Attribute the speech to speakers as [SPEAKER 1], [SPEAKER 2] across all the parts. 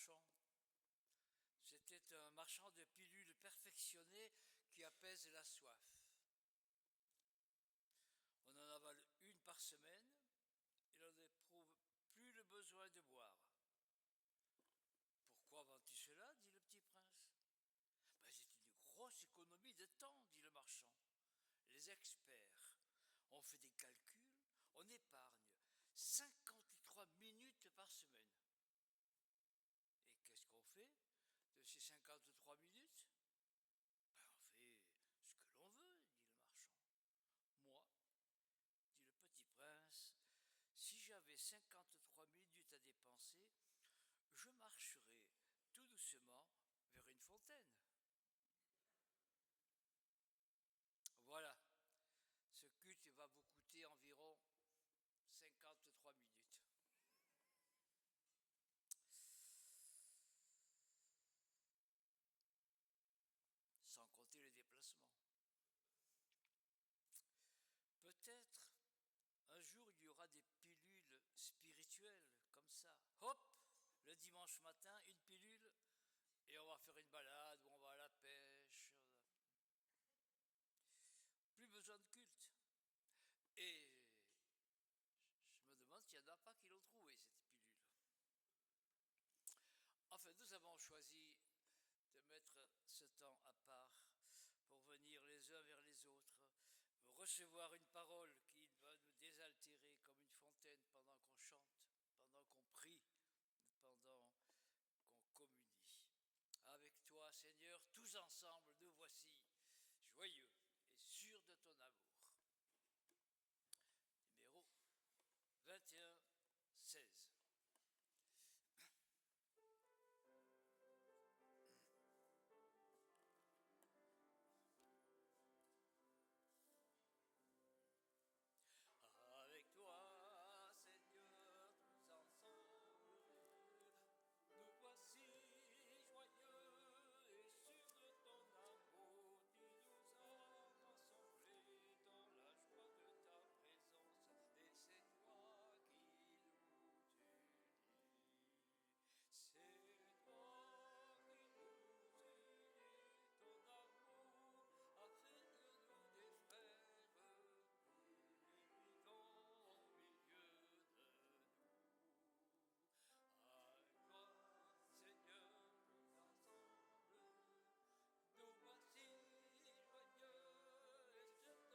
[SPEAKER 1] marchand. C'était un marchand de pilules perfectionnées qui apaisent la soif. On en avale une par semaine, et l'on n'éprouve plus le besoin de boire. Pourquoi vends-tu cela dit le petit prince. C'est une grosse économie de temps, dit le marchand. Les experts ont fait des calculs, on épargne 53 minutes par semaine. Et qu'est-ce qu'on fait de ces 53 minutes? On fait ce que l'on veut, dit le marchand. Moi, dit le petit prince, si j'avais 53 minutes à dépenser, je marcherais tout doucement vers une fontaine. Voilà, ce culte va vous coûter environ 53 minutes. Sans compter les déplacements. Peut-être un jour il y aura des pilules spirituelles comme ça. Hop, le dimanche matin, une pilule et on va faire une balade ou on va à la pêche. Plus besoin de culte. Et je me demande s'il n'y en a pas qui l'ont trouvé, cette pilule. Enfin, nous avons choisi de mettre ce temps à part pour venir les uns vers les autres, recevoir une parole qui va nous désaltérer comme une fontaine pendant qu'on chante, pendant qu'on prie, pendant qu'on communie. Avec toi, Seigneur, tous ensemble, nous voici joyeux et sûrs de ton amour. Numéro 21, 16. Avec toi, Seigneur, tous ensemble, nous voici joyeux et sûrs de ton amour. Tu nous as rassemblés dans la joie de ta présence, et c'est toi qui nous unis. C'est toi qui nous unis, ton amour a fait de nous des frères. Au milieu de nous, avec toi, Seigneur, nous ensemble, nous voici joyeux et sûrs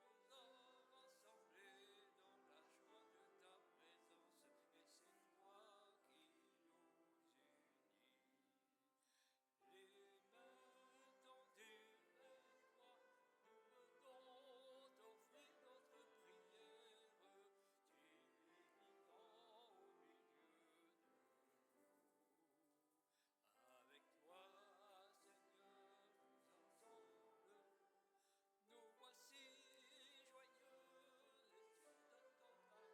[SPEAKER 1] de ton amour. Tu nous as rassemblés dans la joie de ta présence, et c'est toi qui nous unis. Les mains tendues vers toi, nous venons t'offrir notre prière. Tu es vivant au milieu de nous. Avec toi, Seigneur, nous ensemble, nous voici joyeux et sûrs de ton amour. Tu nous as rassemblés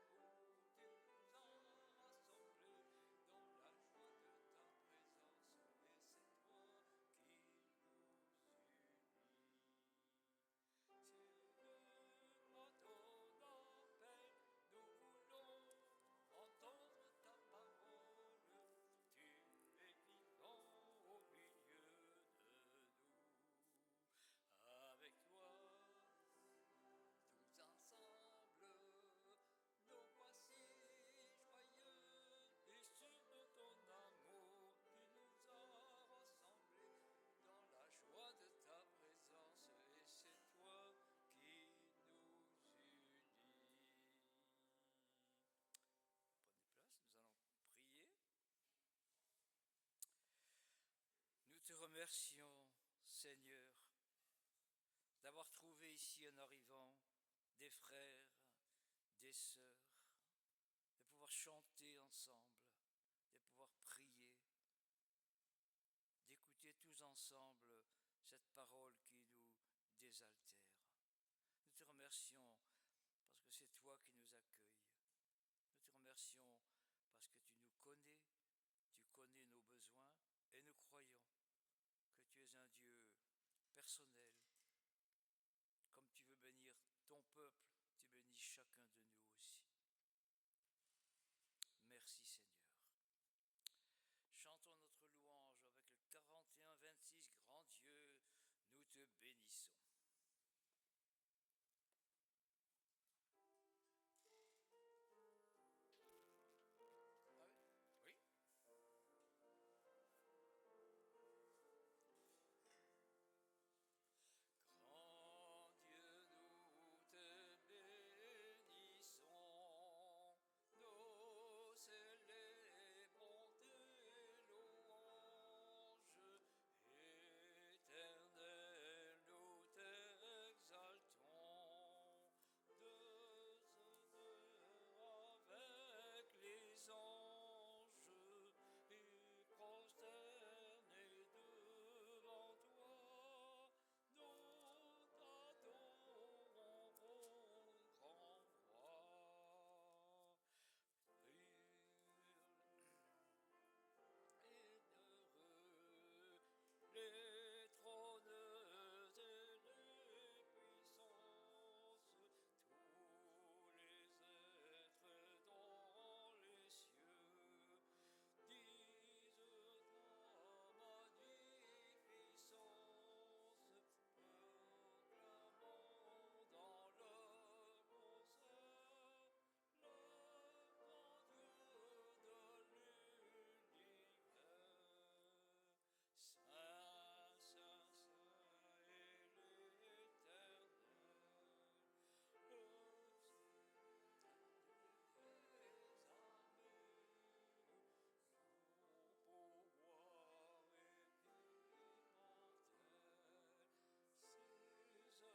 [SPEAKER 1] dans la joie de ta présence, et c'est toi qui nous unis. C'est à ton appel, nous voulons entendre ta parole. Tu es vivant au milieu de nous. Avec toi, tous ensemble, nous voici joyeux et sûrs de ton amour. Tu nous as rassemblés dans la joie de ta présence, et c'est toi qui nous unis. Prenez place, nous allons prier. Nous te remercions, Seigneur, d'avoir trouvé ici en arrivant des frères, des sœurs, de pouvoir chanter ensemble, de pouvoir prier, d'écouter tous ensemble cette parole qui nous désaltère. Nous te remercions parce que c'est toi qui nous accueilles. Nous te remercions parce que tu nous connais, tu connais nos besoins, et nous croyons que tu es un Dieu personnel. Comme tu veux bénir ton peuple, tu bénis chacun de nous aussi. Merci Seigneur. te bénissons. Ah oui. Oui. Grand Dieu, nous te bénissons, nous célébrons tes louanges, Éternel, nous t'exaltons, deux honneurs avec les anges, et prosternés devant toi, nous t'adorons, mon grand roi. Et heureux les trônes et les puissances, tous les êtres dans les cieux disent ta magnificence, proclamant dans leur concert le grand Dieu de l'univers. Saint, Saint, Saint est l'Éternel, le Seigneur des armées. Son pouvoir est immortel, ses œuvres partout semées, son éclat et sa grandeur, sa majesté, sa splendeur. Oui, ton héritage? Ton église dans les cieux,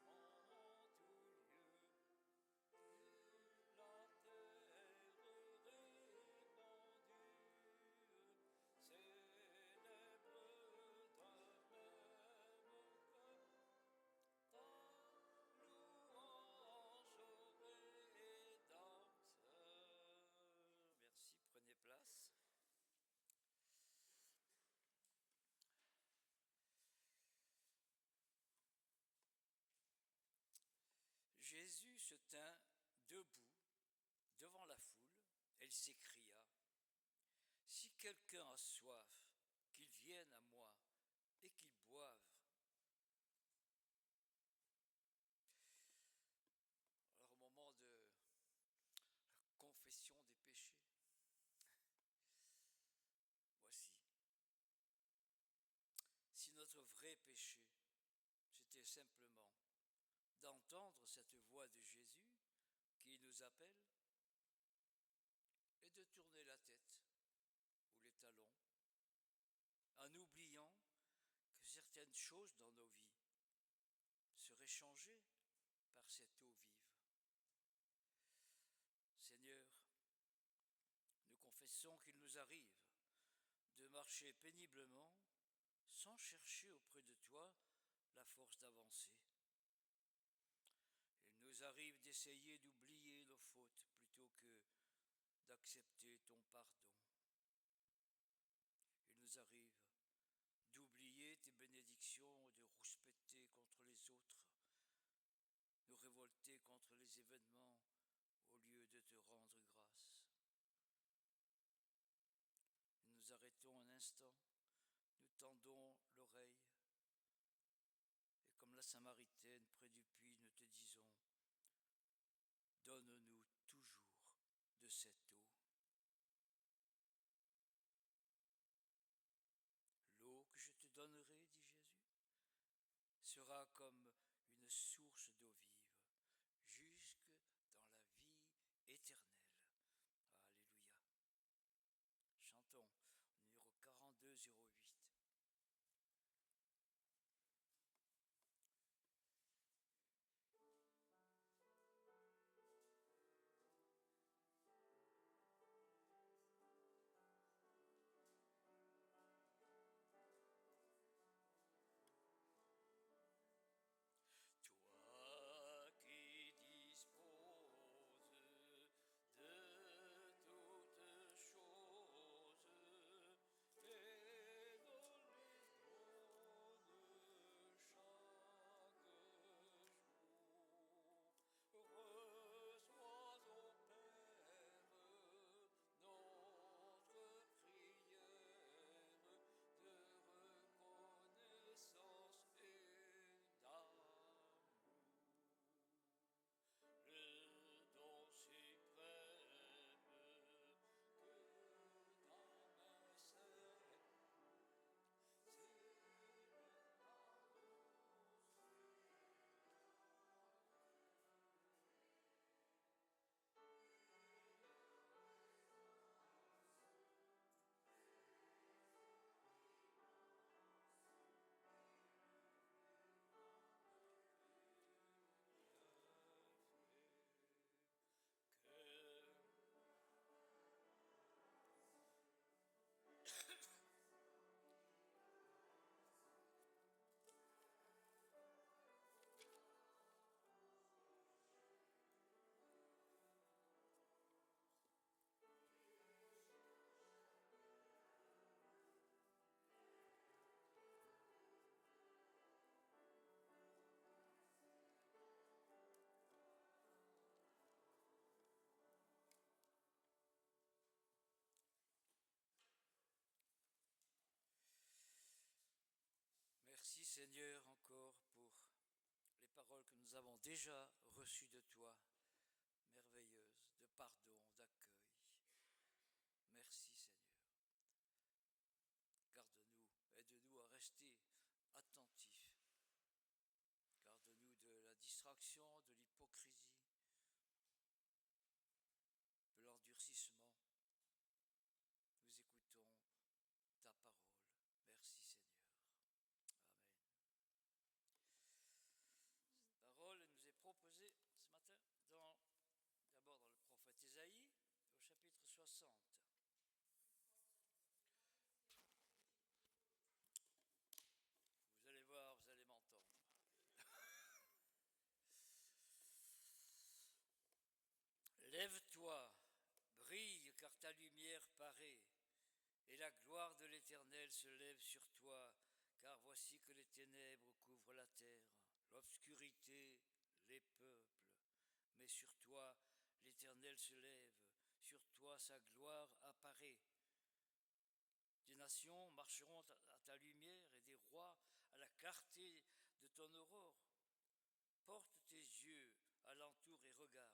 [SPEAKER 1] à la gloire parvenue, en tout lieu, la terre répandue, célèbre d'un même cœur ta louange au Rédempteur. Merci, prenez place. Jésus se tint debout devant la foule, et il s'écria, « Si quelqu'un a soif, qu'il vienne à moi et qu'il boive. » Alors au moment de la confession des péchés, voici, si notre vrai péché, c'était simplement d'entendre cette voix de Jésus qui nous appelle et de tourner la tête ou les talons en oubliant que certaines choses dans nos vies seraient changées par cette eau vive. Seigneur, nous confessons qu'il nous arrive de marcher péniblement sans chercher auprès de toi la force d'avancer. Il nous arrive d'essayer d'oublier nos fautes plutôt que d'accepter ton pardon. Il nous arrive d'oublier tes bénédictions et de rouspéter contre les autres, nous révolter contre les événements au lieu de te rendre grâce. Nous nous arrêtons un instant, nous tendons l'oreille et comme la Samaritaine près du puits, nous te disons, donne-nous toujours de cette eau. L'eau que je te donnerai, dit Jésus, sera comme une source d'eau vive, jusque dans la vie éternelle. Alléluia. Chantons, numéro 4208. Seigneur encore pour les paroles que nous avons déjà reçues de toi, merveilleuses, de pardon, d'accueil. Merci Seigneur. Garde-nous, aide-nous à rester attentifs. Garde-nous de la distraction, de l'hypocrisie, de l'endurcissement. Nous écoutons ta parole. Merci Seigneur. Amen. Cette parole nous est proposée ce matin d'abord dans le prophète Isaïe, au chapitre 60. Vous allez voir, vous allez m'entendre. Lève-toi, brille, car ta lumière paraît, et la gloire de l'Éternel se lève sur toi, car voici que les ténèbres couvrent la terre, l'obscurité, les peuples. Mais sur toi, l'Éternel se lève, sur toi sa gloire apparaît. Des nations marcheront à ta lumière et des rois à la clarté de ton aurore. Porte tes yeux alentour et regarde.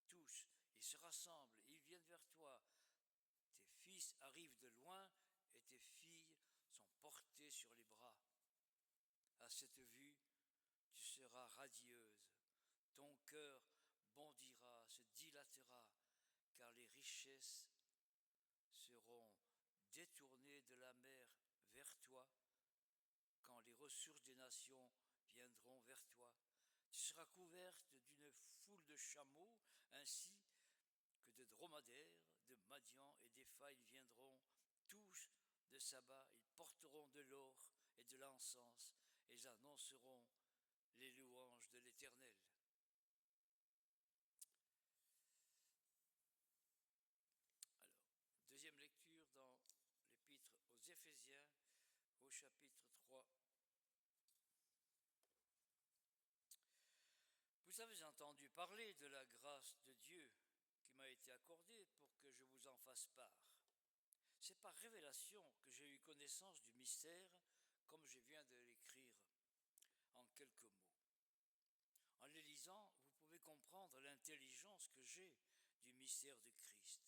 [SPEAKER 1] Tous, ils se rassemblent, ils viennent vers toi. Tes fils arrivent de loin et tes filles sont portées sur les bras. À cette vue, tu seras radieuse. Ton cœur bondira, se dilatera, car les richesses seront détournées de la mer vers toi, quand les ressources des nations viendront vers toi. Tu seras couverte d'une foule de chameaux, ainsi que de dromadaires, de Madian et d'Épha, ils viendront tous de Saba, ils porteront de l'or et de l'encens, et ils annonceront les louanges de l'Éternel. Alors, deuxième lecture dans l'épître aux Éphésiens, au chapitre 3. Vous avez entendu parler de la grâce de Dieu qui m'a été accordée pour que je vous en fasse part. C'est par révélation que j'ai eu connaissance du mystère, comme je viens de l'écrire en quelques mots. En les lisant, vous pouvez comprendre l'intelligence que j'ai du mystère de Christ.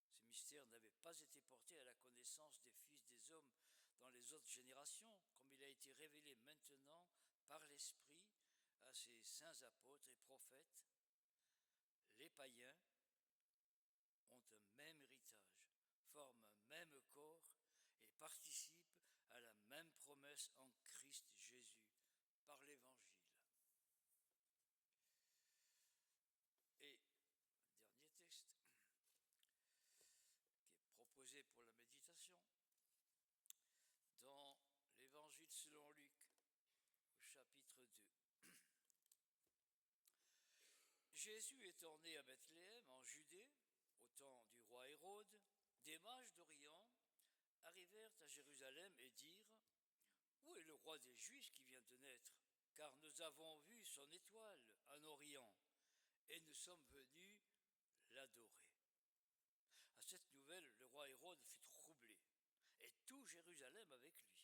[SPEAKER 1] Ce mystère n'avait pas été porté à la connaissance des fils des hommes dans les autres générations, comme il a été révélé maintenant par l'Esprit à ses saints apôtres et prophètes. Les païens ont un même héritage, forment un même corps et participent à la même promesse en Christ Jésus par l'Évangile. Et le dernier texte qui est proposé pour la méditation, dans l'Évangile selon Luc, au chapitre 2. Jésus étant né à Bethléem, en Judée, au temps du roi Hérode, des mages d'Orient arrivèrent à Jérusalem et dirent « Où est le roi des Juifs qui vient de naître ? Car nous avons vu son étoile en Orient, et nous sommes venus l'adorer. » À cette nouvelle, le roi Hérode fut troublé, et tout Jérusalem avec lui.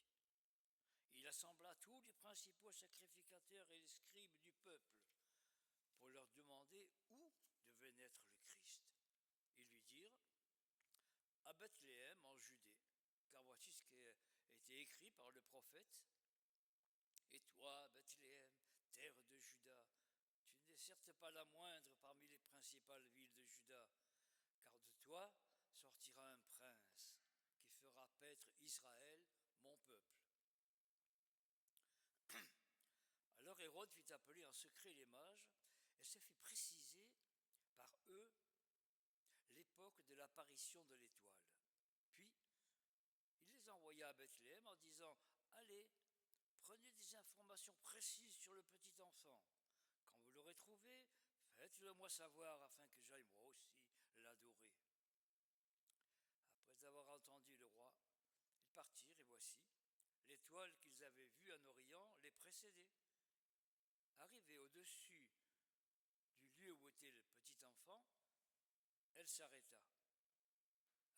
[SPEAKER 1] Il assembla tous les principaux sacrificateurs et les scribes du peuple pour leur demander où devait naître le Christ. Ils lui dirent « À Bethléem, en Judée, car voici ce qui a été écrit par le prophète. Et toi, Bethléem, terre de Juda, tu n'es certes pas la moindre parmi les principales villes de Juda, car de toi sortira un prince qui fera paître Israël, mon peuple. » Alors Hérode fit appeler en secret les mages et se fit préciser par eux l'époque de l'apparition de l'étoile. Puis, il les envoya à Bethléem en disant « Allez, prenez des informations précises sur le petit enfant. Quand vous l'aurez trouvé, faites-le moi savoir afin que j'aille moi aussi l'adorer. » Après avoir entendu le roi, ils partirent et voici, l'étoile qu'ils avaient vue en Orient les précédait. Arrivée au-dessus du lieu où était le petit enfant, elle s'arrêta.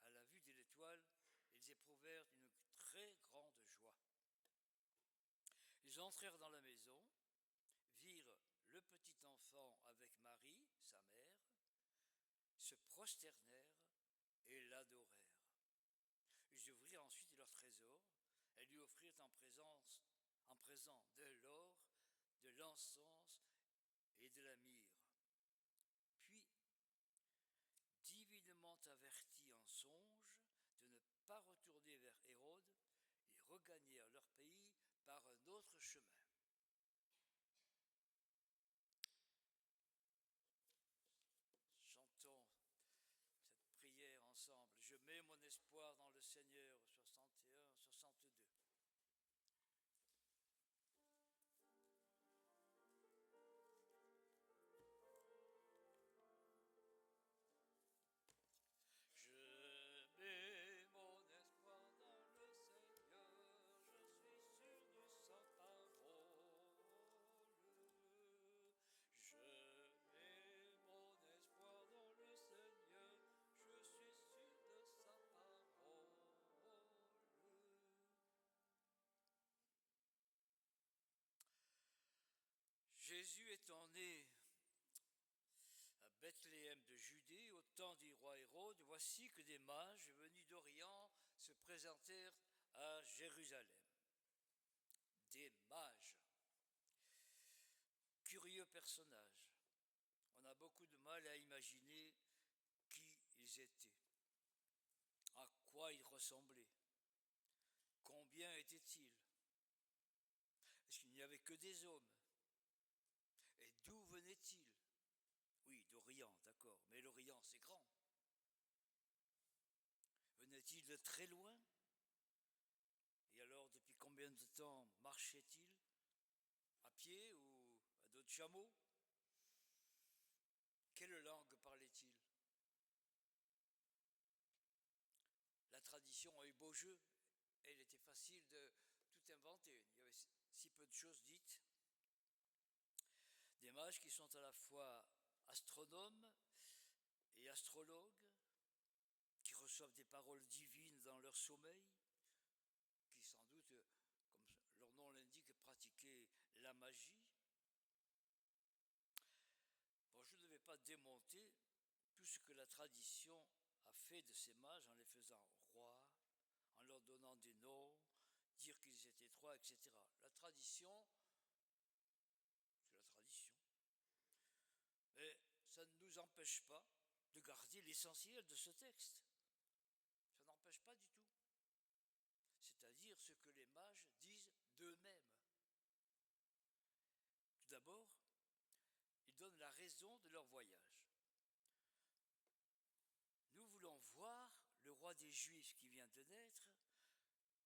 [SPEAKER 1] À la vue de l'étoile, ils éprouvèrent une très grande joie. Ils entrèrent dans la maison, virent le petit enfant avec Marie, sa mère, se prosternèrent et l'adorèrent. Ils ouvrirent ensuite leur trésor et lui offrirent en présent de l'or, de l'encens et de la myrrhe. Puis, divinement avertis en songe de ne pas retourner vers Hérode, ils regagnèrent leur pays par un autre chemin. Chantons cette prière ensemble. Je mets mon espoir dans le Seigneur, 61, 62. Je mets mon espoir dans le Seigneur, je suis sûr de sa parole. Je mets mon espoir dans le Seigneur, je suis sûr de sa parole. Jésus étant né à Bethléem de Judée, au temps du roi Hérode, voici que des mages venus d'Orient se présentèrent à Jérusalem. Des mages. Curieux personnages. On a beaucoup de mal à imaginer qui ils étaient, à quoi ils ressemblaient, combien étaient-ils. Est-ce qu'il n'y avait que des hommes? Et d'où venaient-ils? Oui, d'Orient, d'accord, mais l'Orient c'est grand. Venaient-ils de très loin? Et alors, depuis combien de temps marchaient-ils? À pied ou à dos de chameau? Quelle langue parlaient-ils? La tradition a eu beau jeu, et il était facile de tout inventer. Il y avait si peu de choses dites. Des mages qui sont à la fois astronomes et astrologues, qui reçoivent des paroles divines dans leur sommeil, qui sans doute, comme leur nom l'indique, pratiquaient la magie. Bon, je ne vais pas démonter tout ce que la tradition a fait de ces mages en les faisant rois, en leur donnant des noms, dire qu'ils étaient trois, etc. La tradition, c'est la tradition. Mais ça ne nous empêche pas de garder l'essentiel de ce texte. Ça n'empêche pas du tout. C'est-à-dire ce que les mages disent d'eux-mêmes. Tout d'abord, ils donnent la raison de leur voyage. Nous voulons voir le roi des Juifs qui vient de naître.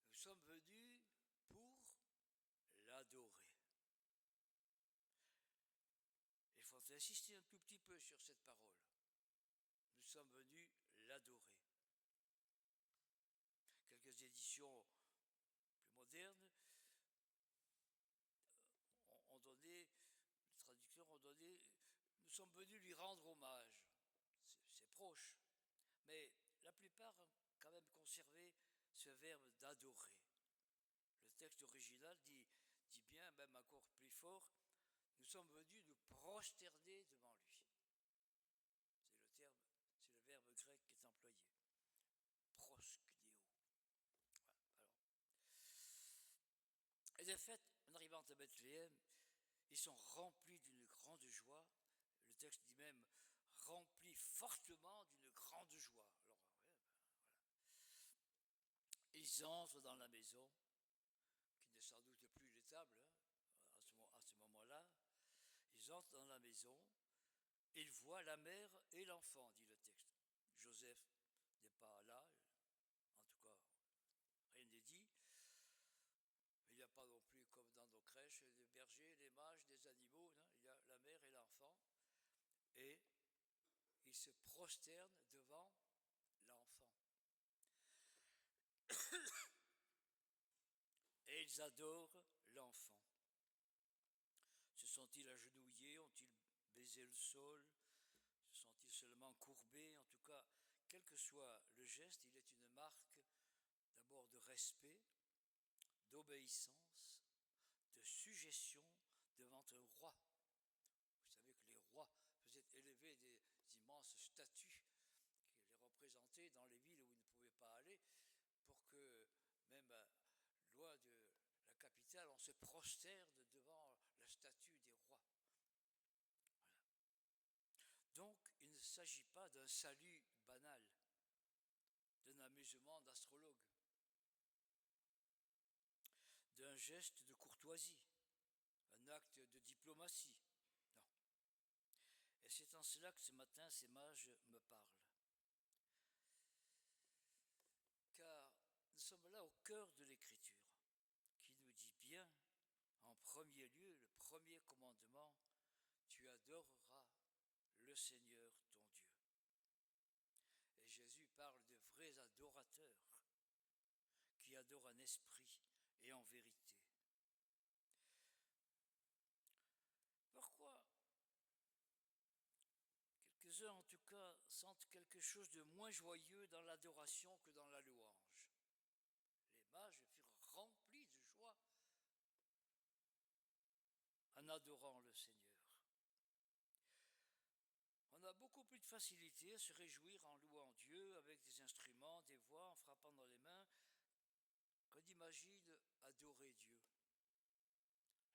[SPEAKER 1] Nous sommes venus pour l'adorer. Il faut insister un tout petit peu sur cette parole. Nous sommes venus l'adorer. Quelques éditions plus modernes ont donné, les traducteurs ont donné, nous sommes venus lui rendre hommage. C'est proche. Mais la plupart ont quand même conservé ce verbe d'adorer. Le texte original dit bien, même encore plus fort, nous sommes venus nous prosterner devant lui. C'est le verbe grec qui est employé. Proskneo. Voilà, alors. Et de fait, en arrivant à Bethléem, ils sont remplis d'une grande joie. Le texte dit même remplis fortement d'une grande joie. Alors, ouais, voilà. Ils entrent dans la maison, qui n'est sans doute plus l'étable à ce moment-là. Ils entrent dans la maison, ils voient la mère et l'enfant, dit le texte. Joseph n'est pas là, en tout cas, rien n'est dit. Il n'y a pas non plus, comme dans nos crèches, des bergers, des mages, des animaux. Non, il y a la mère et l'enfant. Et ils se prosternent devant l'enfant. Et ils adorent l'enfant. Se sont-ils agenouillés? Ont-ils baisé le sol? Se sont-ils seulement courbés? En tout cas, quel que soit le geste, il est une marque d'abord de respect, d'obéissance, de sujétion devant un roi. Vous savez que les rois faisaient élever des immenses statues qui les représentaient dans les villes où ils ne pouvaient pas aller, pour que même loin de la capitale, on se prosterne devant la statue des rois. Voilà. Donc, il ne s'agit pas d'un salut banal, d'un amusement d'astrologue, d'un geste de courtoisie, un acte de diplomatie. Non. Et c'est en cela que ce matin, ces mages me parlent. Car nous sommes là au cœur de l'Écriture, qui nous dit bien, en premier lieu, le premier commandement, tu adoreras le Seigneur ton Dieu. Et Jésus parle de vrais adorateurs, qui adorent en esprit et en vérité. Pourquoi quelques-uns en tout cas sentent quelque chose de moins joyeux dans l'adoration que dans la louange? Les mages furent remplis de joie en adorant le Seigneur. On a beaucoup plus de facilité à se réjouir en louant Dieu avec des instruments, des voix, en frappant dans les mains, qu'on imagine adorer Dieu.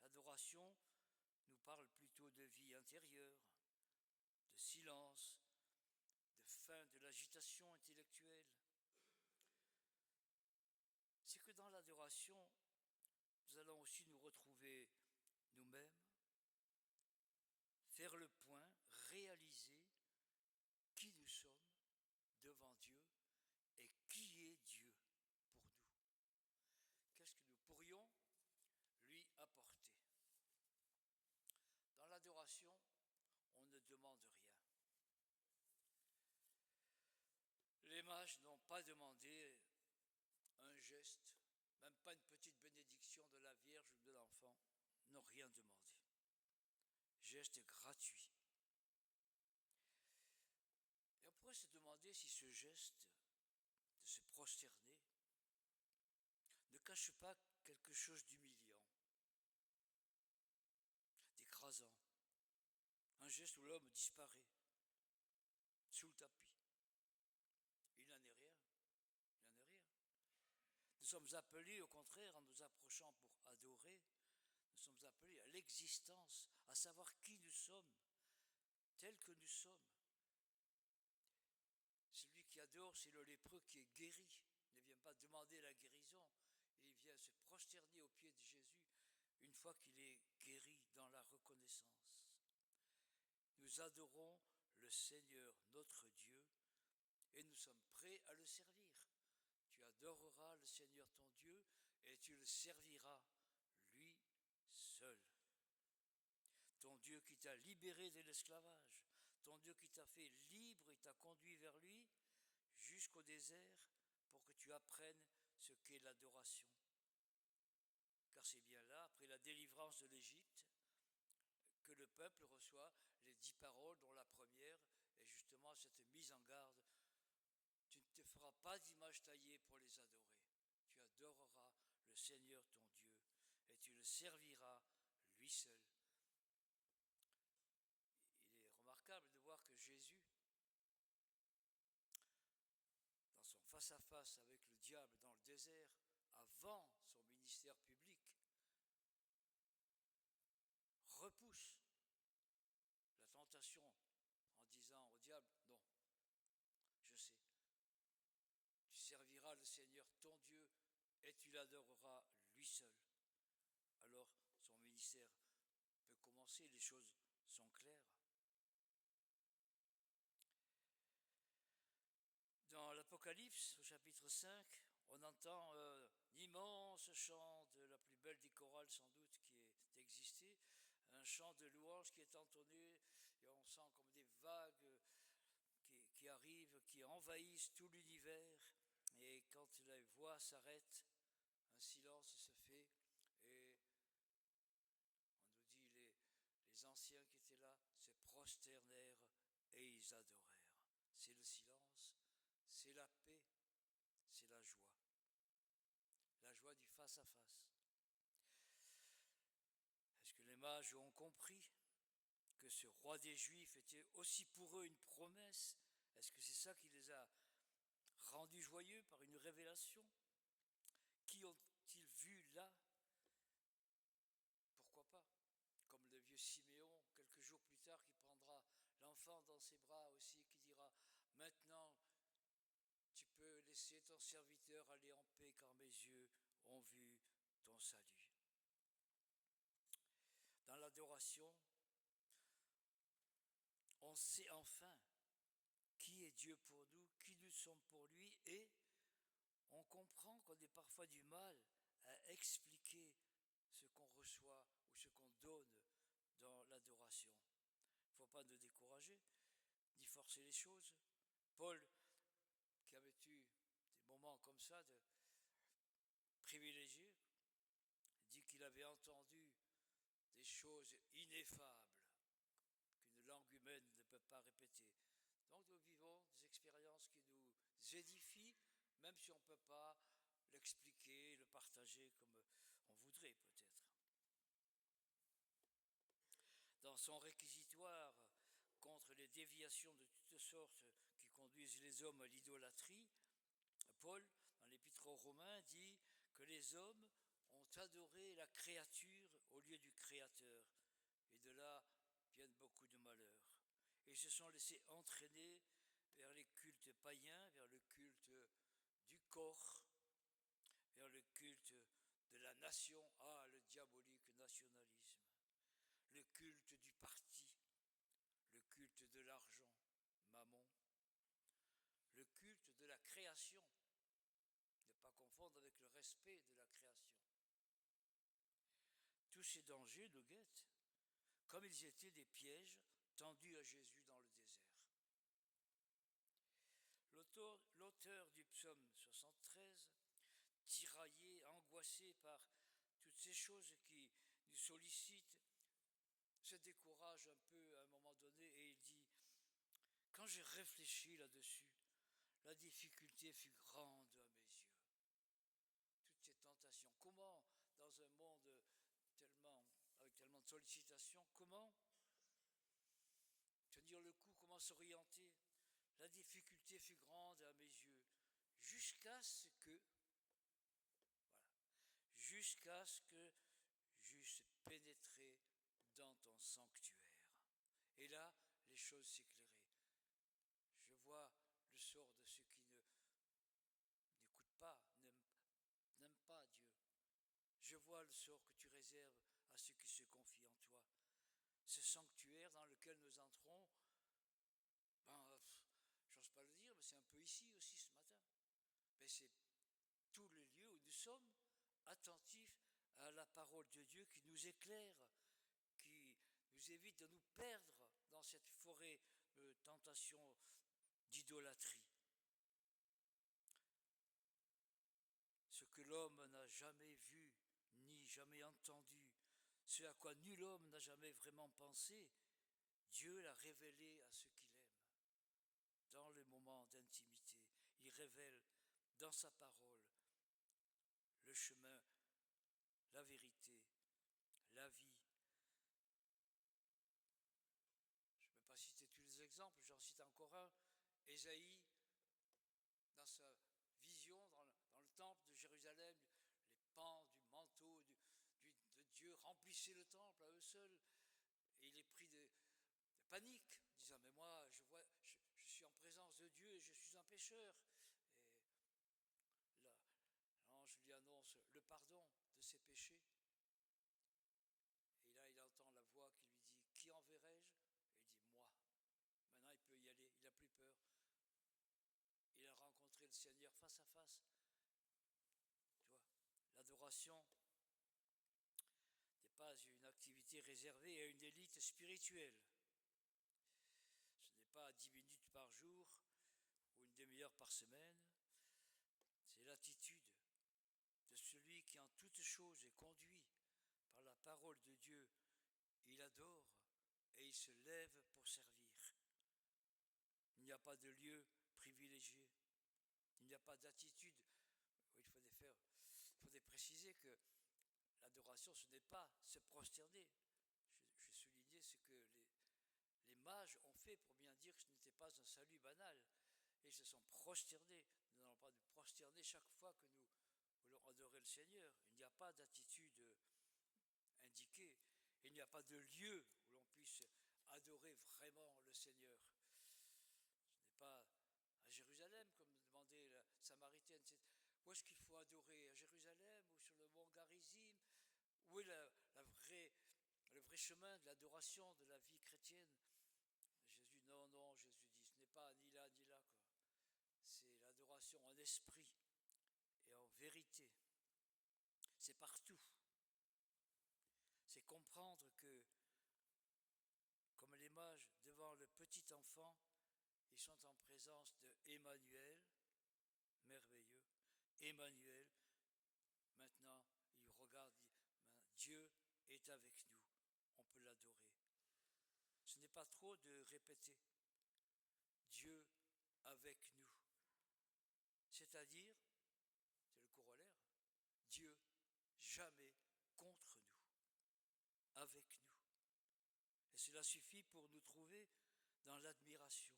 [SPEAKER 1] L'adoration nous parle plutôt de vie intérieure, de silence, de fin de l'agitation intellectuelle. C'est que dans l'adoration, nous allons aussi nous retrouver nous-mêmes, faire le point, réaliser qui nous sommes devant Dieu et qui est Dieu pour nous. Qu'est-ce que nous pourrions lui apporter? Dans l'adoration, on ne demande rien. Les mages n'ont pas demandé un geste, même pas une petite bénédiction de la Vierge ou de l'enfant, n'ont rien demandé. Geste gratuit. Et on pourrait se demander si ce geste de se prosterner ne cache pas quelque chose d'humiliant, d'écrasant, un geste où l'homme disparaît sous le tapis. Il n'en est rien, il n'en est rien. Nous sommes appelés, au contraire, en nous approchant pour adorer, nous sommes appelés à l'existence, à savoir qui nous sommes, tels que nous sommes. Celui qui adore, c'est le lépreux qui est guéri. Il ne vient pas demander la guérison, il vient se prosterner aux pieds de Jésus une fois qu'il est guéri dans la reconnaissance. Nous adorons le Seigneur notre Dieu et nous sommes prêts à le servir. Tu adoreras le Seigneur ton Dieu et tu le serviras lui seul. Ton Dieu qui t'a libéré de l'esclavage, ton Dieu qui t'a fait libre et t'a conduit vers lui jusqu'au désert pour que tu apprennes ce qu'est l'adoration. Car c'est bien là, après la délivrance de l'Égypte, que le peuple reçoit les 10 paroles, dont la première est justement cette mise en garde. Tu ne te feras pas d'image taillée pour les adorer. Tu adoreras le Seigneur ton Dieu et tu le serviras lui seul. Il est remarquable de voir que Jésus, dans son face-à-face avec le diable dans le désert, avant son ministère public, repousse la tentation en disant au diable, non, je sais, tu serviras le Seigneur ton Dieu et tu l'adoreras lui seul. Alors son ministère peut commencer, les choses sont claires. Dans l'Apocalypse, au chapitre 5, on entend un immense chant de la plus belle des chorales sans doute qui ait existé, un chant de louange qui est entonné et on sent comme des vagues qui arrivent, qui envahissent tout l'univers et quand la voix s'arrête, un silence se fait et on nous dit les anciens qui étaient là se prosternèrent et ils adorèrent. C'est le silence. C'est la paix, c'est la joie du face à face. sages ont compris que ce roi des Juifs était aussi pour eux une promesse? Est-ce que c'est ça qui les a rendus joyeux par une révélation? Qui ont-ils vu là? Pourquoi pas? Comme le vieux Siméon, quelques jours plus tard, qui prendra l'enfant dans ses bras aussi, qui dira « Maintenant, tu peux laisser ton serviteur aller en paix, car mes yeux ont vu ton salut. » Dans l'adoration, on sait enfin qui est Dieu pour nous, qui nous sommes pour lui, et on comprend qu'on ait parfois du mal à expliquer ce qu'on reçoit ou ce qu'on donne dans l'adoration. Il ne faut pas nous décourager, ni forcer les choses. Paul, qui avait eu des moments comme ça de privilégiés, dit qu'il avait entendu des choses ineffables qu'une langue humaine ne peut pas répéter. Donc nous vivons des expériences qui nous édifient, même si on ne peut pas l'expliquer, le partager comme on voudrait peut-être. Dans son réquisitoire contre les déviations de toutes sortes qui conduisent les hommes à l'idolâtrie, Paul, dans l'Épître aux Romains, dit que les hommes ont adoré la créature au lieu du Créateur. Et de là viennent beaucoup de malheurs. Et ils se sont laissés entraîner vers les cultes païens, vers le culte du corps, vers le culte de la nation, le diabolique nationalisme, le culte du parti, le culte de l'argent, mammon, le culte de la création, ne pas confondre avec le respect de la création. Tous ces dangers nous guettent, comme ils étaient des pièges tendus à Jésus dans le désert. L'auteur du psaume 73, tiraillé, angoissé par toutes ces choses qui nous sollicitent, se décourage un peu à un moment donné et il dit « Quand j'ai réfléchi là-dessus, la difficulté fut grande à mes yeux. » Toutes ces tentations. Comment, dans un monde avec tellement de sollicitations, comment tenir le coup, comment s'orienter? La difficulté fut grande à mes yeux, jusqu'à ce que j'eusse pénétré dans ton sanctuaire. Et là, les choses s'éclairaient. Je vois le sort de ceux qui n'écoutent pas, n'aiment pas Dieu. Je vois le sort que tu réserves à ceux qui se confient en toi. Ce sanctuaire dans lequel nous entrons, j'ose pas le dire, mais c'est un peu ici aussi ce matin. Mais c'est tous les lieux où nous sommes attentifs à la parole de Dieu qui nous éclaire, qui nous évite de nous perdre dans cette forêt de tentation, d'idolâtrie. Ce que l'homme n'a jamais vu, ni jamais entendu, ce à quoi nul homme n'a jamais vraiment pensé, Dieu l'a révélé à ceux qu'il aime. Dans les moments d'intimité, il révèle dans sa parole le chemin, la vérité, la vie. Je ne peux pas citer tous les exemples, j'en cite encore un. Ésaïe, dans sa vision dans le temple de Jérusalem, les pans du manteau de Dieu remplissaient le temple à eux seuls. Et il est pris de panique, disant « Mais moi, je suis en présence de Dieu et je suis un pécheur. » Et là, l'ange lui annonce le pardon de ses péchés. Et là, il entend la voix qui lui dit « Qui enverrai-je » Et il dit « Moi ». Maintenant, il peut y aller, il n'a plus peur. Il a rencontré le Seigneur face à face. Tu vois, l'adoration n'est pas une activité réservée à une élite spirituelle. Ce n'est pas 10 minutes par jour ou une demi-heure par semaine. C'est l'attitude de celui qui en toutes choses est conduit par la parole de Dieu. Il adore et il se lève pour servir. Il n'y a pas de lieu privilégié. Il n'y a pas d'attitude. Il faudrait préciser que l'adoration, ce n'est pas se prosterner. Je ce que les mages ont fait pour bien dire que ce n'était pas un salut banal. Et ils se sont prosternés. Nous n'allons pas nous prosterner chaque fois que nous voulons adorer le Seigneur. Il n'y a pas d'attitude indiquée. Il n'y a pas de lieu où l'on puisse adorer vraiment le Seigneur. Ce n'est pas à Jérusalem, comme demandait la Samaritaine. Où est-ce qu'il faut adorer? À Jérusalem ou sur le mont Garizim? Où est le vrai chemin de l'adoration, de la vie chrétienne? Jésus, non, Jésus dit, ce n'est pas ni là ni là, quoi. C'est l'adoration en esprit et en vérité. C'est partout. C'est comprendre que, comme les mages devant le petit enfant, ils sont en présence de Emmanuel, merveilleux, Emmanuel. Maintenant, ils regardent, Dieu est avec nous, on peut l'adorer. Ce n'est pas trop de répéter, Dieu avec nous. C'est-à-dire, c'est le corollaire, Dieu jamais contre nous, avec nous. Et cela suffit pour nous trouver dans l'admiration.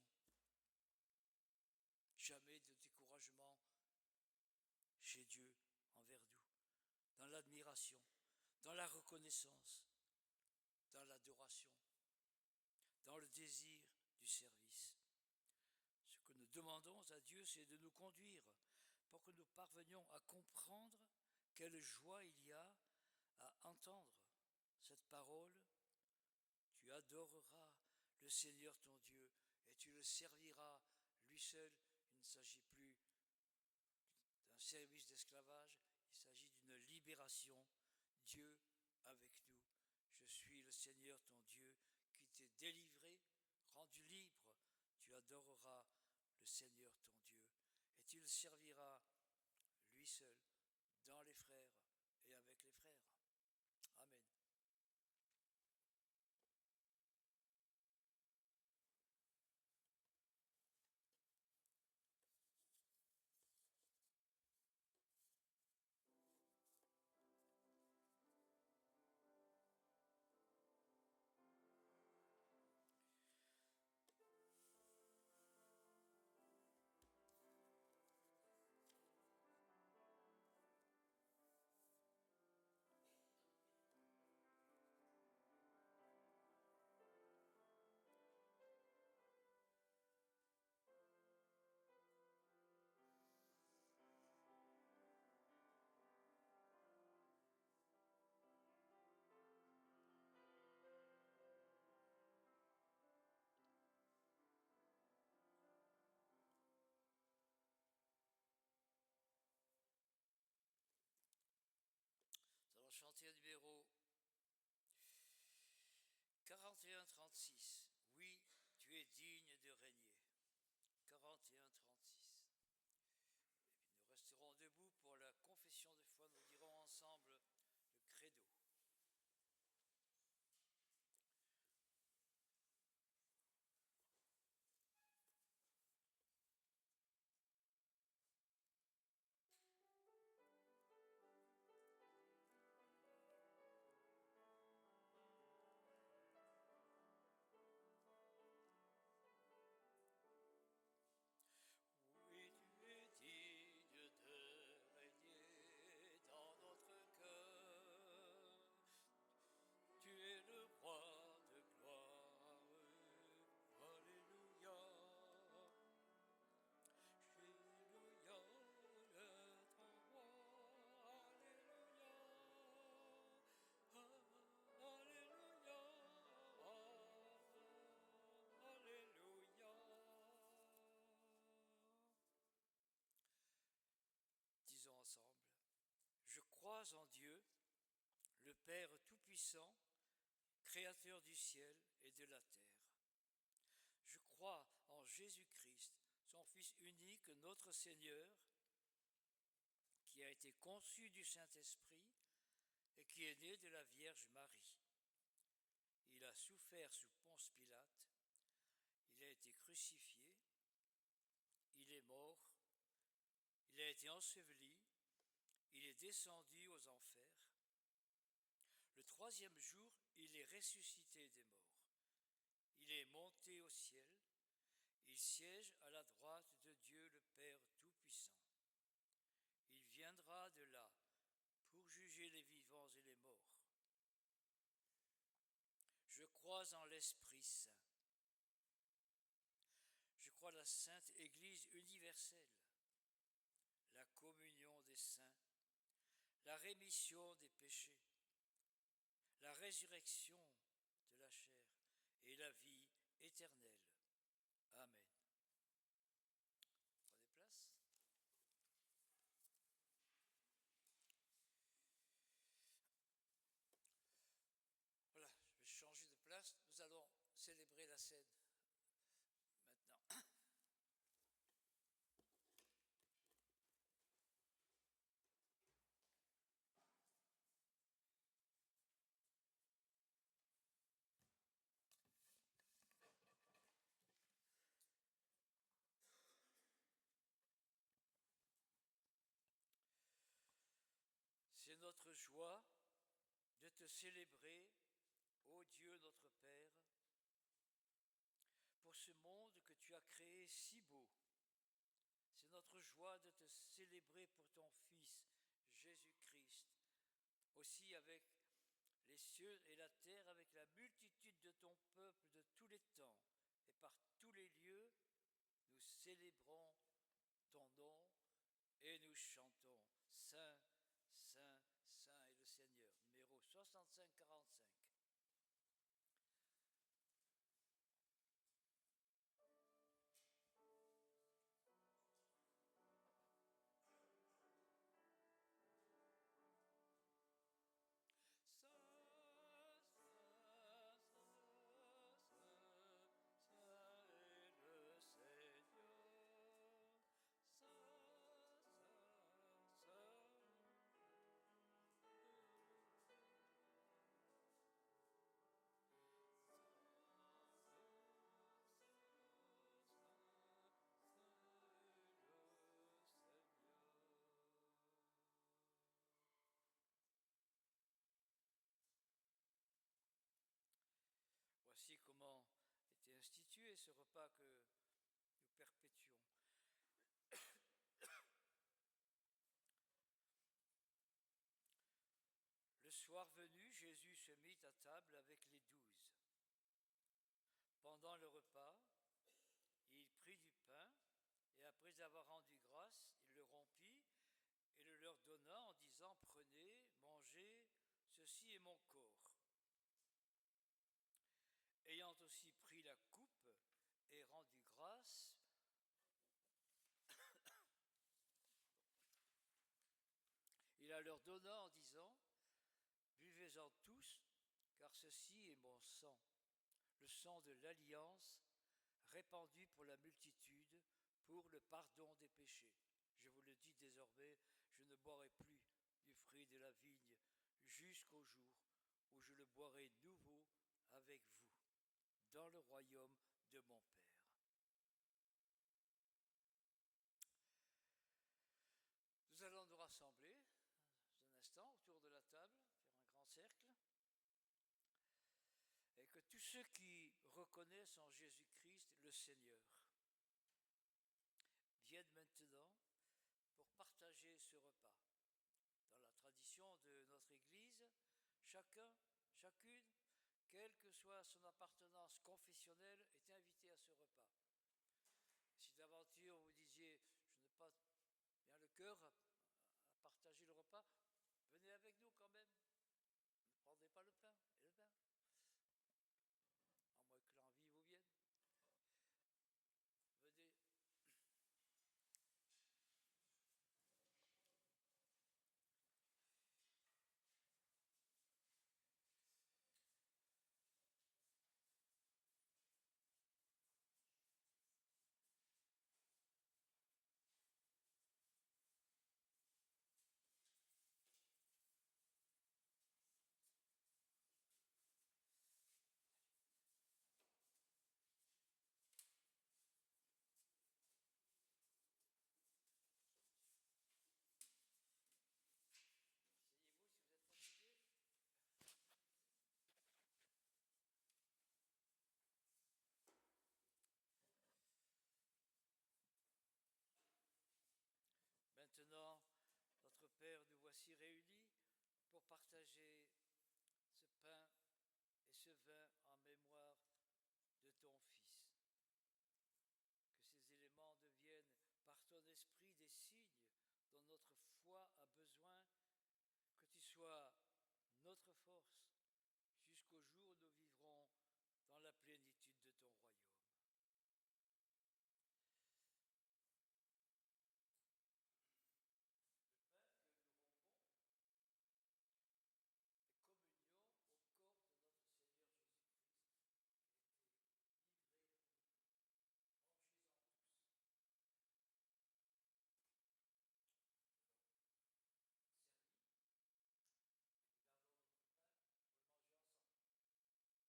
[SPEAKER 1] Jamais de découragement chez Dieu envers nous. Dans l'admiration, dans la reconnaissance, dans l'adoration, dans le désir du service. Ce que nous demandons à Dieu, c'est de nous conduire pour que nous parvenions à comprendre quelle joie il y a à entendre cette parole. Tu adoreras le Seigneur ton Dieu et tu le serviras lui seul. Il ne s'agit plus d'un service d'esclavage, il s'agit d'une libération. Dieu avec nous. Je suis le Seigneur ton Dieu qui t'est délivré, rendu libre. Tu adoreras le Seigneur ton Dieu et tu le serviras lui seul dans les frères et avec les frères. Amen. Nous allons chanter un numéro 41-36. Oui, tu es digne de régner. 41-36. Et puis nous resterons debout pour la confession de foi. Nous dirons ensemble le credo. Oui, tu es digne de régner dans notre cœur. Tu es le roi de gloire. Alléluia. Alléluia, ton roi. Alléluia. Alléluia. Alléluia. Disons ensemble, je crois en Dieu, le Père Tout-Puissant, Créateur du ciel et de la terre. Je crois en Jésus-Christ, son Fils unique, notre Seigneur, qui a été conçu du Saint-Esprit et qui est né de la Vierge Marie. Il a souffert sous Ponce Pilate, il a été crucifié, il est mort, il a été enseveli, il est descendu aux enfers. Le troisième jour, il est ressuscité des morts. Il est monté au ciel, il siège à la droite de Dieu le Père Tout-Puissant. Il viendra de là pour juger les vivants et les morts. Je crois en l'Esprit Saint. Je crois en la Sainte Église universelle, la communion des saints, la rémission des péchés, la résurrection de la chair et la vie éternelle. Amen. Prenez place. Voilà, je vais changer de place. Nous allons célébrer la scène maintenant. C'est notre joie de te célébrer, ô Dieu notre Père, pour ce monde que tu as créé si beau. C'est notre joie de te célébrer pour ton Fils, Jésus-Christ, aussi avec les cieux et la terre, avec la multitude de ton peuple de tous les temps et par tous les lieux, nous célébrons ton nom et nous chantons Saint, Saint, Saint est le Seigneur. Numéro 65-45. Saint, Saint, Saint, Saint, Saint est le Seigneur. Saint, Saint, Saint. Voici comment était institué ce repas que nous perpétuons. Le soir venu, Jésus se mit à table avec les 12. Pendant le repas, il prit du pain et après avoir rendu grâce, il le rompit et le leur donna en disant « Prenez, mangez, ceci est mon corps ». Ayant aussi pris la coupe et rendu grâce, il la leur donna en disant « Buvez-en tous, car ceci est mon sang, le sang de l'alliance, répandu pour la multitude, pour le pardon des péchés. Je vous le dis désormais, je ne boirai plus du fruit de la vigne jusqu'au jour où je le boirai nouveau avec vous, dans le royaume de mon Père. » Nous allons nous rassembler un instant autour de la table, faire un grand cercle, et que tous ceux qui reconnaissent en Jésus-Christ le Seigneur viennent maintenant pour partager ce repas. Dans la tradition de notre Église, chacun, chacune, quelle que soit son appartenance confessionnelle, est invité à ce repas. Si d'aventure vous disiez « je n'ai pas bien le cœur à partager le repas », venez avec nous quand même. Ne prendrez pas le pain et le pain. À moins que l'envie vous vienne. Venez. partager ce pain et ce vin en mémoire de ton Fils. Que ces éléments deviennent par ton esprit des signes dont notre foi a besoin, que tu sois notre force jusqu'au jour où nous vivrons dans la plénitude de ton royaume. Le pain que nous rompons est communion au corps de notre Seigneur Jésus-Christ qui a été livré pour nous. Mangez-en tous. Alors, servi, et vous gardez votre pain, vous le mangez ensemble. Et la coupe de bénédiction pour laquelle nous rendons grâce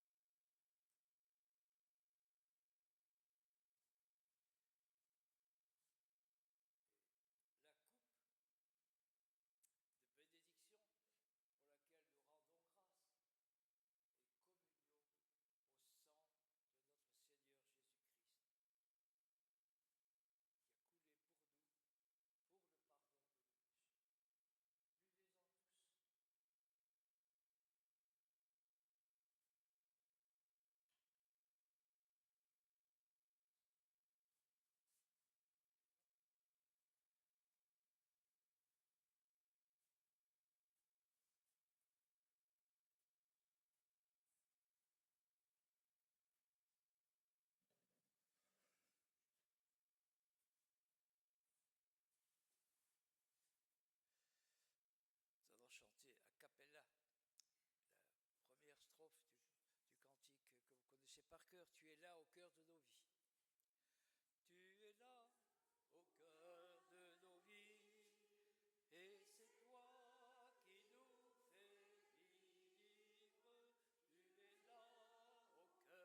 [SPEAKER 1] et communion au sang de notre Seigneur Jésus-Christ qui a coulé pour nous pour le pardon de nos péchés. Buvez-en tous. Nous allons chanter a cappella la première strophe du cantique que vous connaissez par cœur. Tu es là au cœur de nos vies. Tu es là au cœur de nos vies, et c'est toi qui nous fais vivre. Tu es là au cœur de nos vies, bien vivant Jésus-Christ. Notre Père, nous te remercions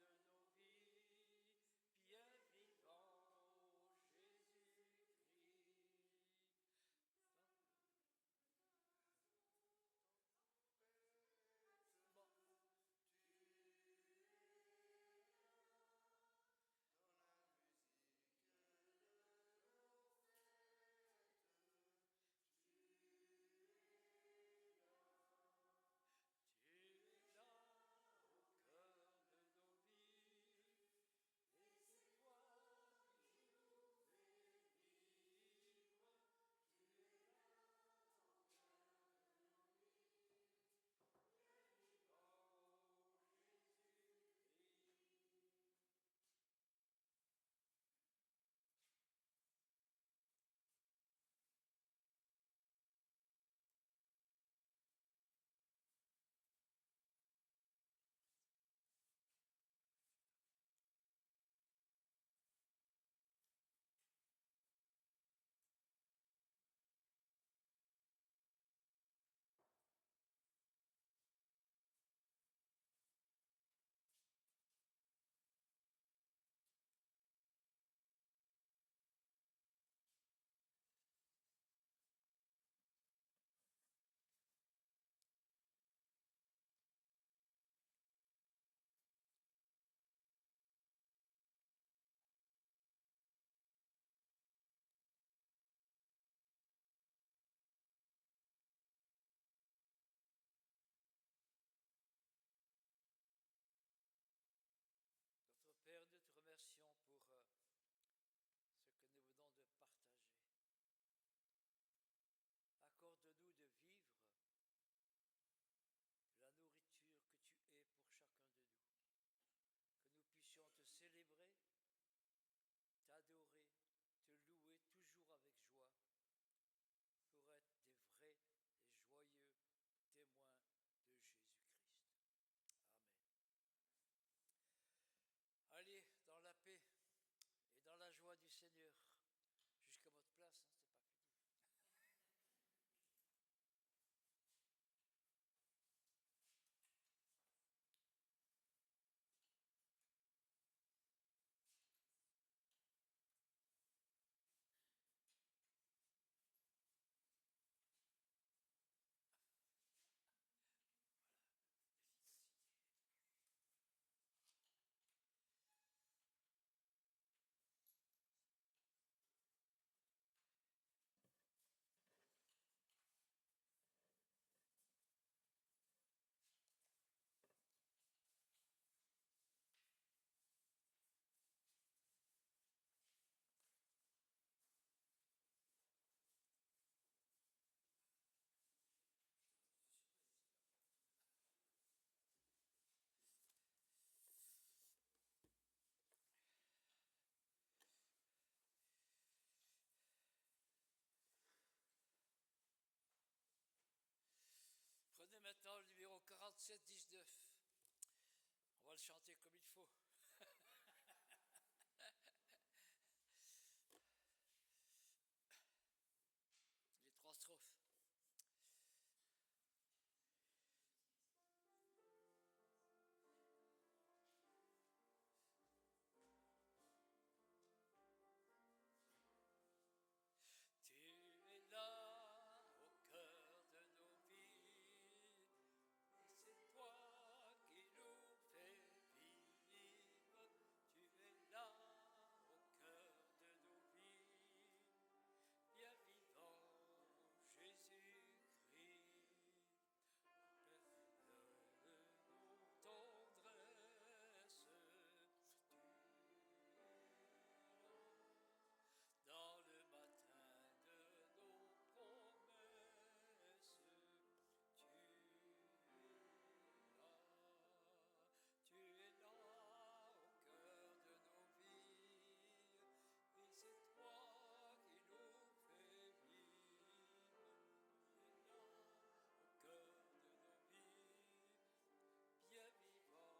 [SPEAKER 1] pour ce que nous venons de partager. Accorde-nous de vivre la nourriture que tu es pour chacun de nous. Que nous puissions te célébrer, t'adorer, te louer toujours avec joie pour être des vrais et joyeux témoins de Jésus-Christ. Amen. Allez dans la paix et dans la joie du Seigneur jusqu'à votre place, c'est pas fini. 67-19. On va le chanter comme il faut. Les 3 strophes. Tu es là au cœur de nos vies, et c'est toi qui nous fais vivre. Tu es là au cœur de nos vies, bien vivant Jésus-Christ, Père de nos tendresses. Tu dans le matin de nos promesses, tu tu es là au cœur de nos vies, et c'est toi qui nous fais vivre. Tu es là au cœur de nos vies, bien vivant Jésus.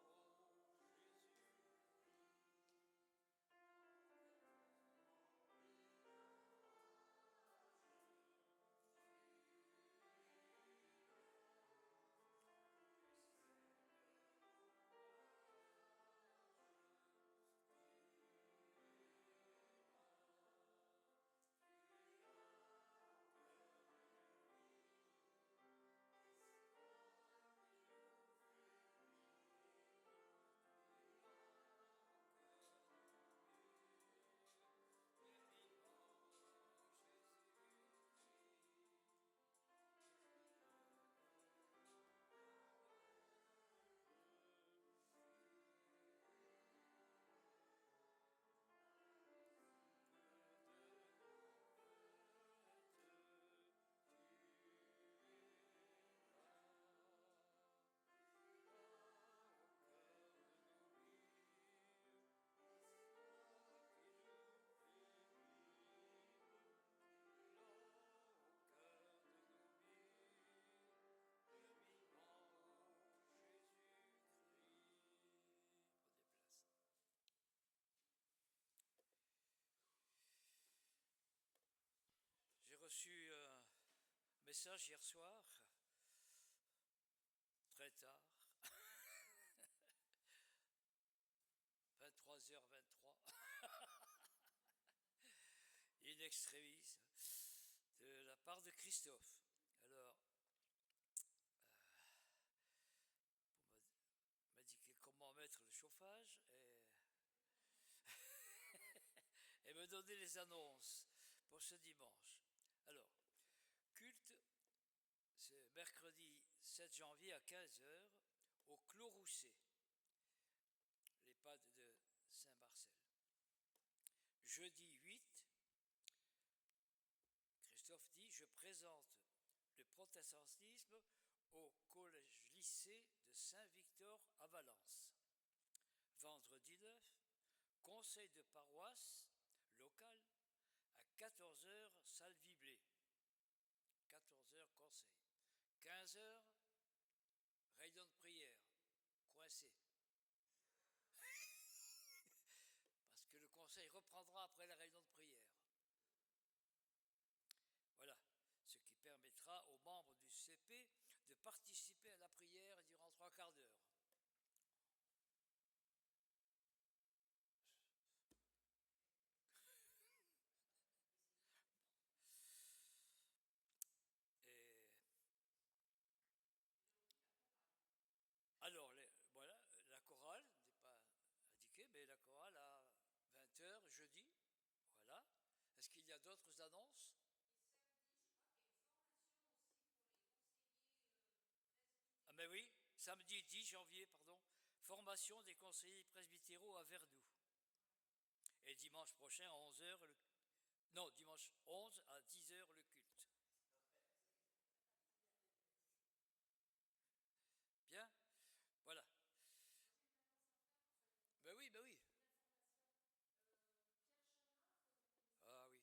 [SPEAKER 1] J'ai reçu un message hier soir, très tard, 23h23, in extremis, de la part de Christophe. Alors, pour m'indiquer comment mettre le chauffage et me donner les annonces pour ce dimanche. Alors, culte, c'est mercredi 7 janvier à 15h au Clos Rousset, l'EHPAD de Saint-Marcel. Jeudi 8, Christophe dit, je présente le protestantisme au collège-lycée de Saint-Victor à Valence. Vendredi 9, conseil de paroisse local à 14h, salle Viblé. 14h, conseil. 15h, réunion de prière, coincé. Parce que le conseil reprendra après la réunion de prière. Voilà, ce qui permettra aux membres du CP de participer à la prière durant 3 quarts d'heure. Et alors, voilà, la chorale n'est pas indiquée, mais la chorale à 20h jeudi. Voilà. Est-ce qu'il y a d'autres annonces ? Ah ben oui, samedi 10 janvier, pardon, formation des conseillers presbytéraux à Verdoux. Et dimanche prochain à 11h, non, dimanche 11 à 10h le culte. Bien, voilà. Ben oui, ben oui. Ah oui.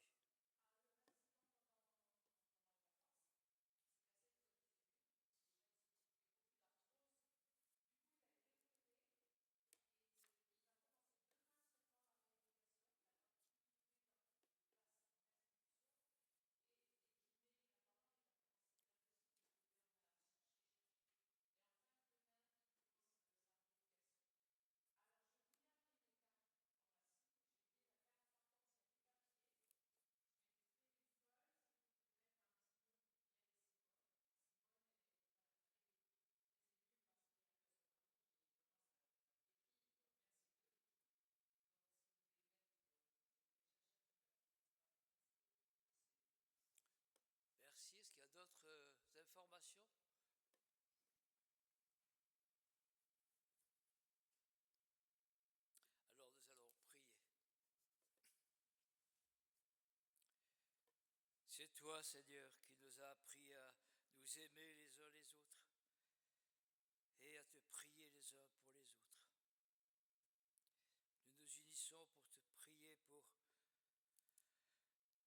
[SPEAKER 1] d'autres informations? Alors nous allons prier. C'est toi, Seigneur, qui nous as appris à nous aimer les uns les autres et à te prier les uns pour les autres. Nous nous unissons pour te prier pour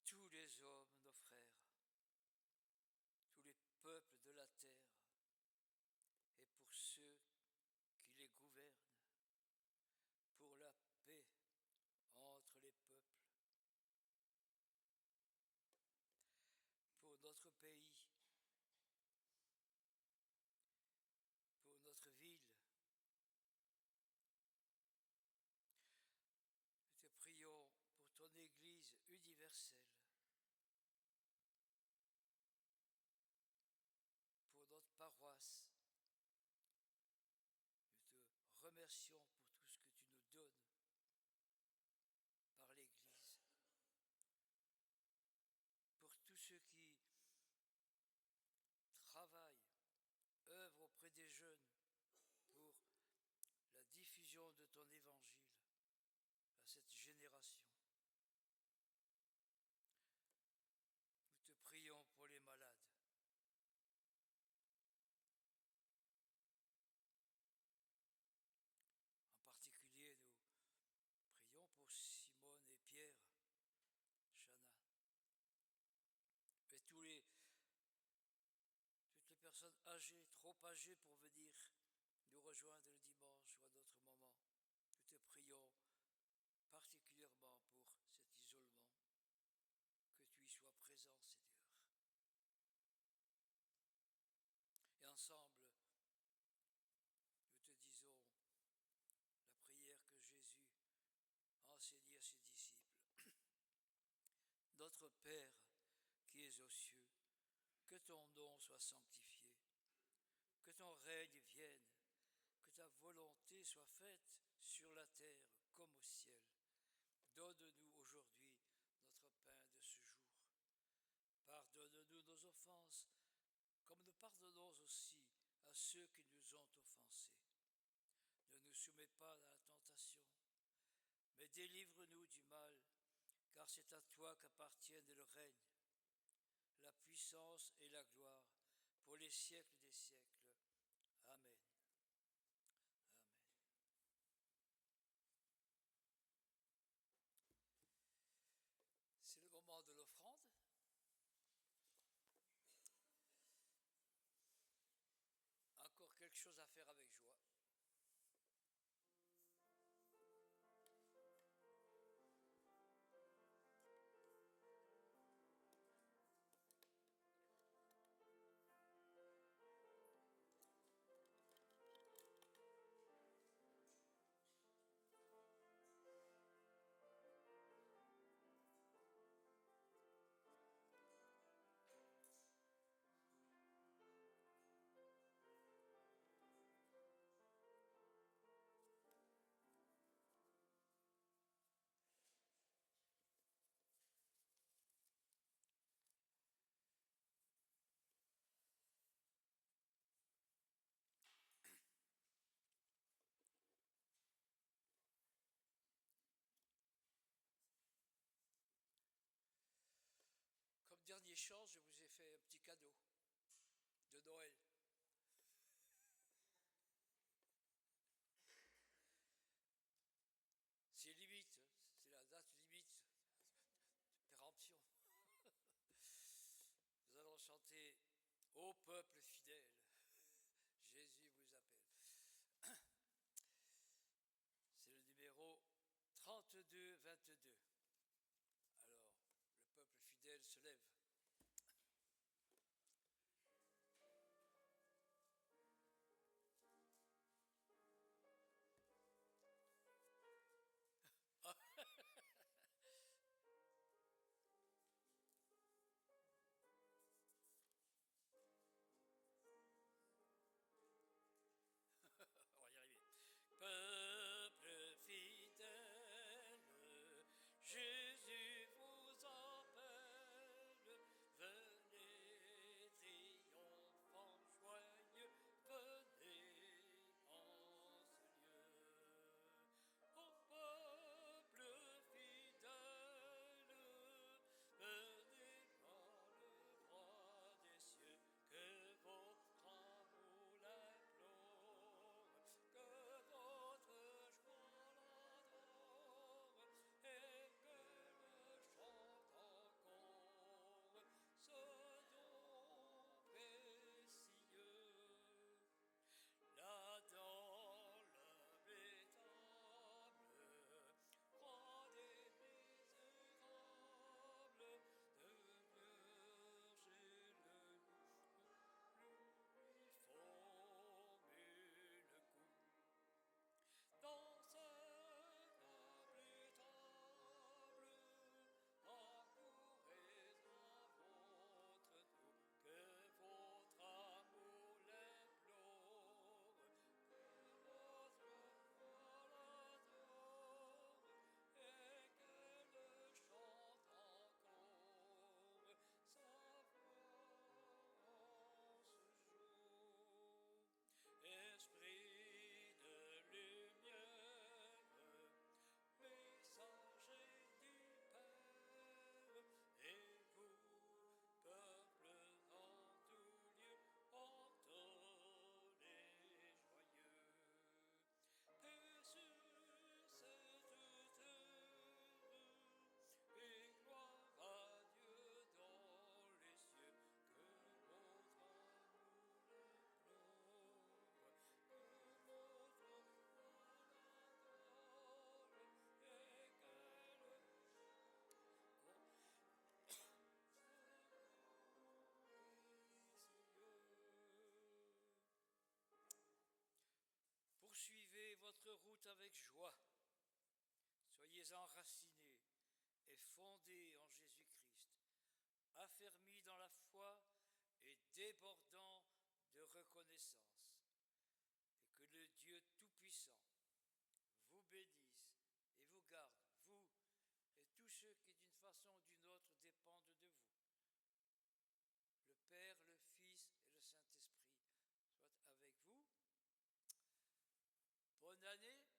[SPEAKER 1] tous les hommes, nos frères, tous les peuples de la terre et pour ceux qui les gouvernent, pour la paix entre les peuples, pour notre pays, pour notre ville. Nous te prions pour ton Église universelle, pour notre paroisse. Nous te remercions pour tout ce que tu nous donnes par l'Église, pour tous ceux qui travaillent, œuvrent auprès des jeunes pour la diffusion de ton évangile à cette génération. Nous te prions pour les malades. En particulier, nous prions pour Simone et Pierre, Chana, et toutes les personnes âgées, trop âgées pour venir nous rejoindre le dimanche ou à d'autres moments. Nous te prions particulièrement pour cet isolement, que tu y sois présent, Seigneur. Et ensemble, nous te disons la prière que Jésus a enseignée à ses disciples. Notre Père qui es aux cieux, que ton nom soit sanctifié, que ton règne vienne, que ta volonté soit faite sur la terre comme au ciel. Donne-nous aujourd'hui notre pain de ce jour. Pardonne-nous nos offenses, comme nous pardonnons aussi à ceux qui nous ont offensés. Ne nous soumets pas à la tentation, mais délivre-nous du mal, car c'est à toi qu'appartiennent le règne, la puissance et la gloire, pour les siècles des siècles. Amen. Amen. C'est le moment de l'offrande. Encore quelque chose à faire avec joie. Comme dernier chant, je vous ai fait un petit cadeau de Noël. C'est limite, c'est la date limite de péremption. Nous allons chanter « Ô peuple fidèle, Jésus vous appelle ». C'est le numéro 32-22. Alors, le peuple fidèle se lève. On va y arriver. Peuple fidèle, Jésus vous appelle. tout avec joie. Soyez enracinés et fondés en Jésus-Christ, affermis dans la foi et débordant de reconnaissance. Et que le Dieu Tout-Puissant vous bénisse et vous garde, vous et tous ceux qui d'une façon ou d'une autre dépendent de vous. Le Père, le Fils et le Saint-Esprit soient avec vous. Bonne année